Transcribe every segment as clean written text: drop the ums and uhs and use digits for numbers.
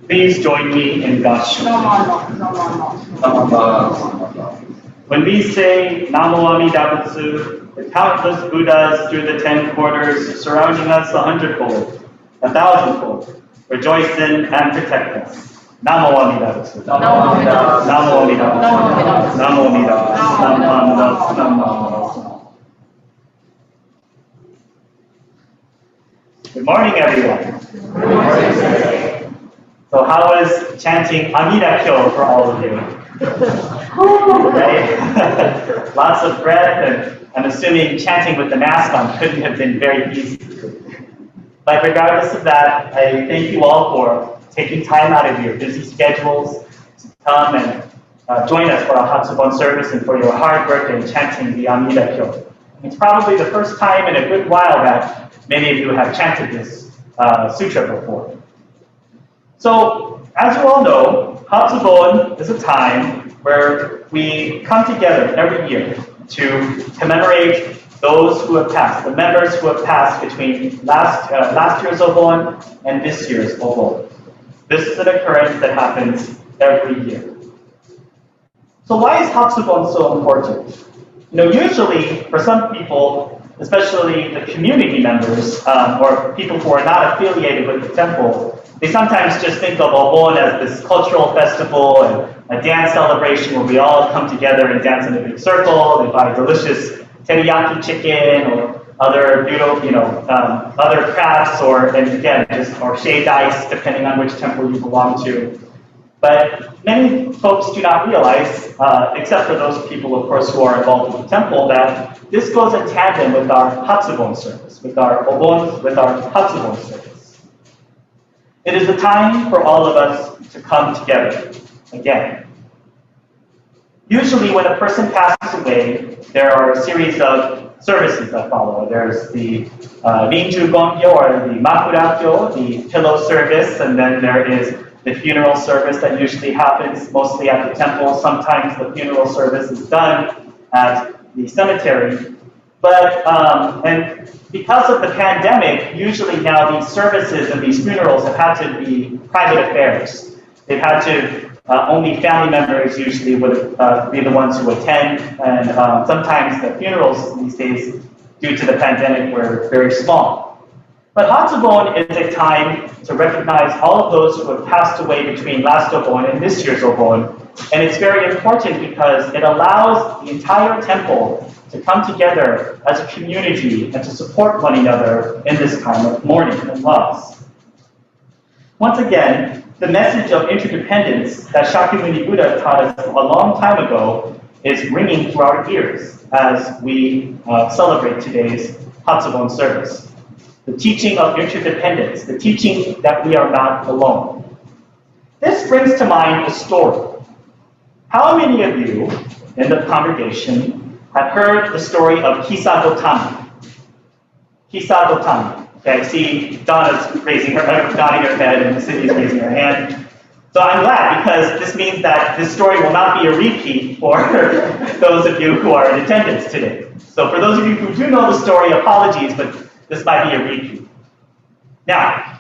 Please join me in Gassho. When we say Namo Amida Butsu, the countless Buddhas through the 10 quarters surrounding us 100-fold, 1,000-fold, rejoice in and protect us. Namo Amida Butsu. Namo Amida Butsu. Namo Amida Butsu. Namo Amida Butsu. Namo Amida Butsu. Namo Amida Butsu. Good morning, everyone. Good morning. So how is chanting Amida Kyo for all of you? Right? Lots of breath, and I'm assuming chanting with the mask on couldn't have been very easy. But regardless of that, I thank you all for taking time out of your busy schedules to come and join us for our Hatsubon service and for your hard work in chanting the Amida Kyo. It's probably the first time in a good while that many of you have chanted this sutra before. So, as you all know, Hatsubon is a time where we come together every year to commemorate those who have passed, the members who have passed between last year's Obon and this year's Obon. This is an occurrence that happens every year. So why is Hatsubon so important? Usually for some people, especially the community members or people who are not affiliated with the temple, they sometimes just think of Obon as this cultural festival and a dance celebration where we all come together and dance in a big circle. They buy delicious teriyaki chicken or other other crafts or shaved ice, depending on which temple you belong to. But many folks do not realize, except for those people, of course, who are involved with the temple, that this goes in tandem with our Hatsubon service, with our Hatsubon service. It is a time for all of us to come together again. Usually when a person passes away, there are a series of services that follow. There's the Rinju Gongyo or the Makurakyo, the pillow service, and then there is the funeral service that usually happens mostly at the temple. Sometimes the funeral service is done at the cemetery. But, and because of the pandemic, usually now these services and these funerals have had to be private affairs. They've had to, only family members usually would be the ones who attend, and sometimes the funerals these days, due to the pandemic, were very small. But Hatsubon is a time to recognize all of those who have passed away between last Obon and this year's Obon, and it's very important because it allows the entire temple to come together as a community and to support one another in this time of mourning and loss. Once again, the message of interdependence that Shakyamuni Buddha taught us a long time ago is ringing through our ears as we celebrate today's Hatsubon service. The teaching of interdependence, the teaching that we are not alone. This brings to mind a story. How many of you in the congregation have heard the story of Kisa Gotami? Kisa Gotami. Okay, I see Donna's nodding her head and Cindy's raising her hand. So I'm glad, because this means that this story will not be a repeat for those of you who are in attendance today. So for those of you who do know the story, apologies, but this might be a repeat. Now,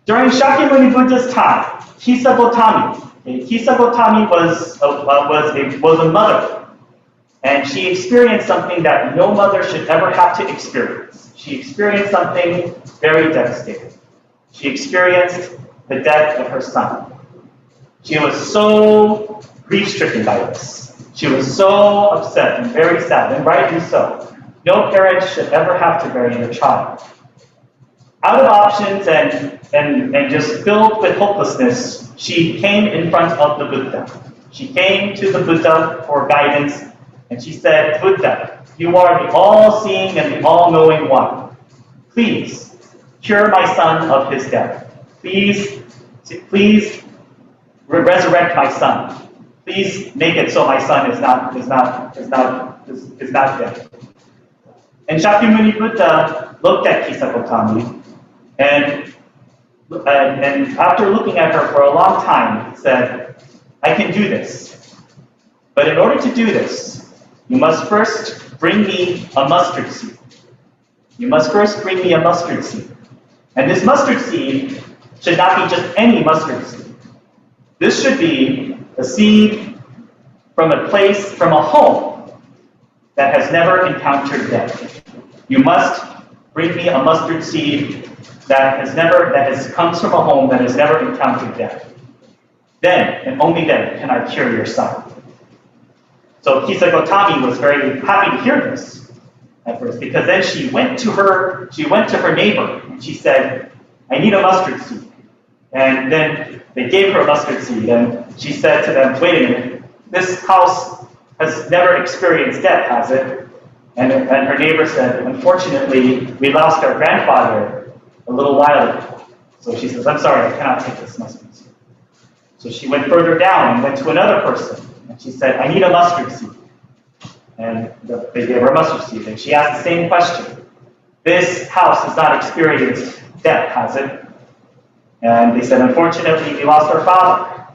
during Shakyamuni Buddha's time, Kisa Gotami was a mother. And she experienced something that no mother should ever have to experience. She experienced something very devastating. She experienced the death of her son. She was so grief-stricken by this. She was so upset and very sad, and rightly so. No parent should ever have to bury their child. Out of options and just filled with hopelessness, she came in front of the Buddha. She came to the Buddha for guidance. And she said, Buddha, you are the all-seeing and the all-knowing one. Please cure my son of his death. Please resurrect my son. Please make it so my son is not dead. And Shakyamuni Buddha looked at Kisa Gotami, and after looking at her for a long time, said, I can do this. But in order to do this, you must first bring me a mustard seed. You must first bring me a mustard seed. And this mustard seed should not be just any mustard seed. This should be a seed from a place, from a home that has never encountered death. You must bring me a mustard seed that comes from a home that has never encountered death. Then, and only then, can I cure your son. So Kisagotami was very happy to hear this at first, because then she went to her neighbor and she said, I need a mustard seed. And then they gave her a mustard seed, and she said to them, wait a minute, this house has never experienced death, has it? And her neighbor said, unfortunately, we lost our grandfather a little while ago. So she says, I'm sorry, I cannot take this mustard seed. So she went further down and went to another person, and she said, I need a mustard seed. And they gave her a mustard seed, and she asked the same question. This house has not experienced death, has it? And they said, unfortunately, we lost our father.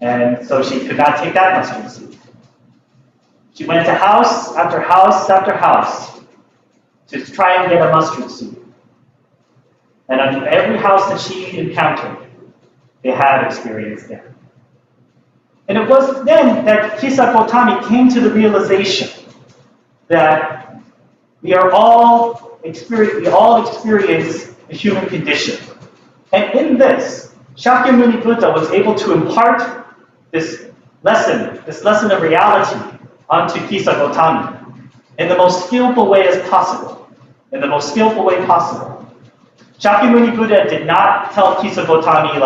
And so she could not take that mustard seed. She went to house after house after house to try and get a mustard seed. And on every house that she encountered, they had experienced death. And it was then that Kisagotami came to the realization that we all experience the human condition. And in this, Shakyamuni Buddha was able to impart this lesson of reality onto Kisagotami in the most skillful way as possible. Shakyamuni Buddha did not tell Kisagotami,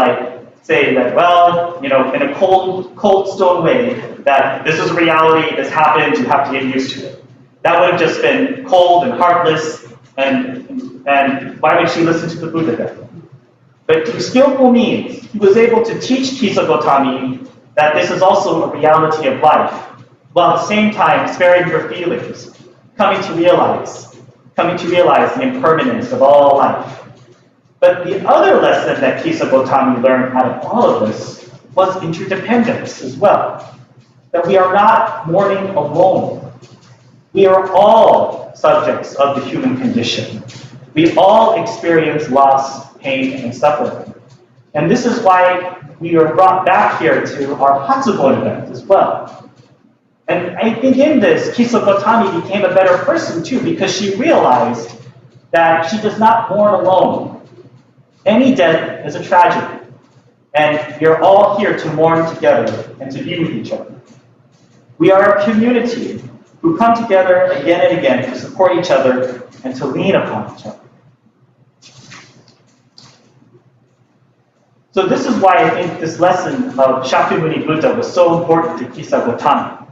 say that, well, in a cold stone way, that this is reality, this happened, you have to get used to it. That would have just been cold and heartless, and why would she listen to the Buddha then? But through skillful means, he was able to teach Kisagotami that this is also a reality of life, while at the same time sparing her feelings, coming to realize the impermanence of all life. But the other lesson that Kisagotami learned out of all of this was interdependence as well. That we are not mourning alone. We are all subjects of the human condition. We all experience loss, pain, and suffering. And this is why we are brought back here to our Hatsubon event as well. And I think in this, Kisagotami became a better person too, because she realized that she does not mourn alone. Any death is a tragedy, and we are all here to mourn together and to be with each other. We are a community who come together again and again to support each other and to lean upon each other. So this is why I think this lesson of Shakyamuni Buddha was so important to Kisagotami.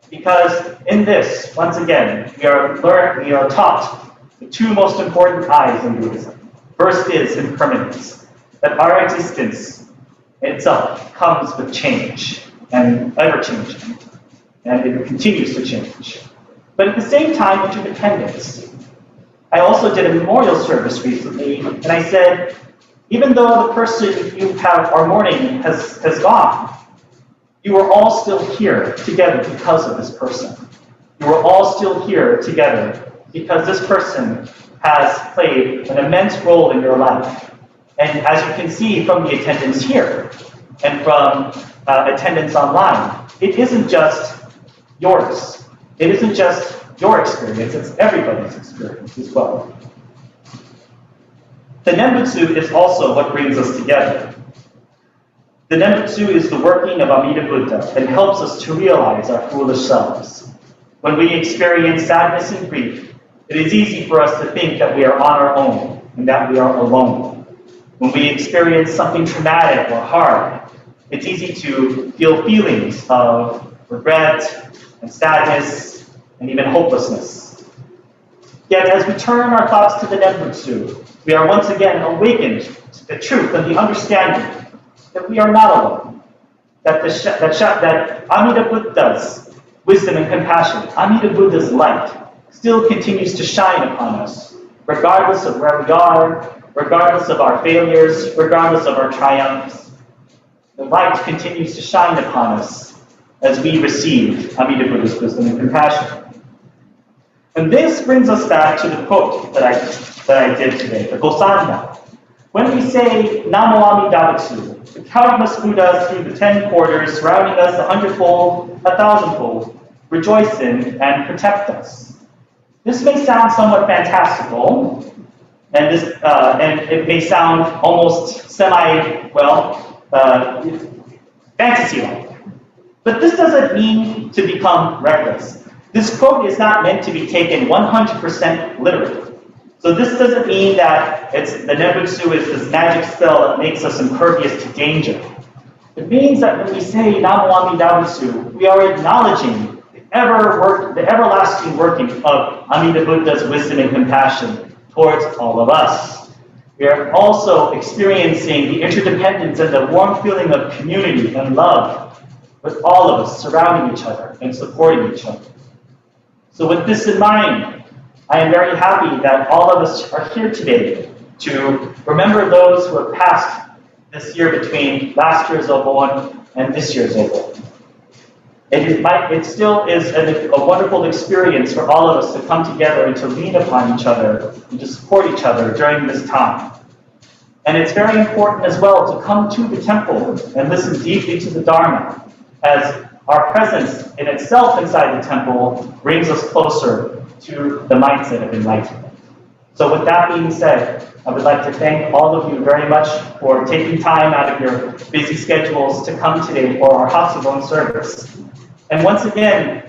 Because in this, once again, we are taught the two most important I's in Buddhism. First is impermanence, that our existence itself comes with change and ever-changing, and it continues to change. But at the same time, interdependence. I also did a memorial service recently, and I said, even though the person you are mourning has gone, you are all still here together because of this person. You are all still here together because this person has played an immense role in your life. And as you can see from the attendance here and from attendance online, it isn't just yours. It isn't just your experience, it's everybody's experience as well. The Nembutsu is also what brings us together. The Nembutsu is the working of Amida Buddha and helps us to realize our foolish selves. When we experience sadness and grief, it is easy for us to think that we are on our own and that we are alone. When we experience something traumatic or hard, it's easy to feel feelings of regret and sadness and even hopelessness. Yet as we turn our thoughts to the Nembutsu, we are once again awakened to the truth and the understanding that we are not alone. That Amida Buddha's wisdom and compassion, Amida Buddha's light, still continues to shine upon us, regardless of where we are, regardless of our failures, regardless of our triumphs. The light continues to shine upon us as we receive Amida Buddha's wisdom and compassion. And this brings us back to the quote that I did today, the Gosanda. When we say Namo Amida Butsu, the countless Buddhas through the 10 quarters surrounding us 100-fold, 1,000-fold, rejoice in and protect us. This may sound somewhat fantastical, and it may sound almost fantasy-like. But this doesn't mean to become reckless. This quote is not meant to be taken 100% literally. So this doesn't mean that the Nembutsu is this magic spell that makes us impervious to danger. It means that when we say Namo Amida Butsu, we are acknowledging the everlasting working of Amida Buddha's wisdom and compassion towards all of us. We are also experiencing the interdependence and the warm feeling of community and love with all of us surrounding each other and supporting each other. So with this in mind, I am very happy that all of us are here today to remember those who have passed this year between last year's Obon and this year's Obon. It still is a wonderful experience for all of us to come together and to lean upon each other and to support each other during this time. And it's very important as well to come to the temple and listen deeply to the Dharma, as our presence in itself inside the temple brings us closer to the mindset of enlightenment. So with that being said, I would like to thank all of you very much for taking time out of your busy schedules to come today for our Hatsubon service. And once again,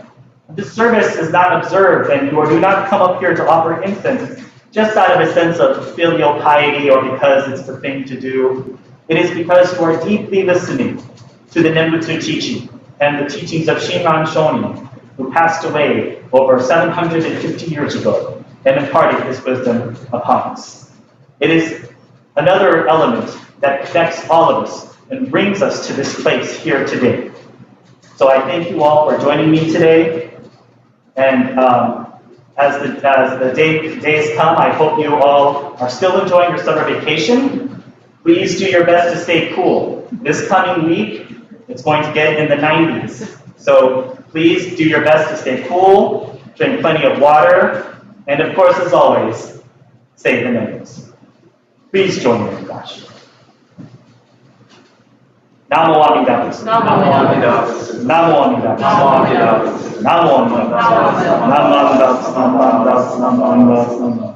this service is not observed, and you do not come up here to offer incense just out of a sense of filial piety or because it's the thing to do. It is because you are deeply listening to the Nembutsu teaching and the teachings of Shinran Shonin, who passed away over 750 years ago and imparted his wisdom upon us. It is another element that connects all of us and brings us to this place here today. So I thank you all for joining me today. And as the days come, I hope you all are still enjoying your summer vacation. Please do your best to stay cool. This coming week, it's going to get in the 90s. So please do your best to stay cool, drink plenty of water, and of course, as always, say the names. Please join me in Dashi. Namo Amida Butsu. Namo Amida Butsu. Namo Amida Butsu. Namo Amida Butsu. Namo Amida Butsu. Namo Amida Butsu. Namo Amida Butsu. Namo Amida Butsu.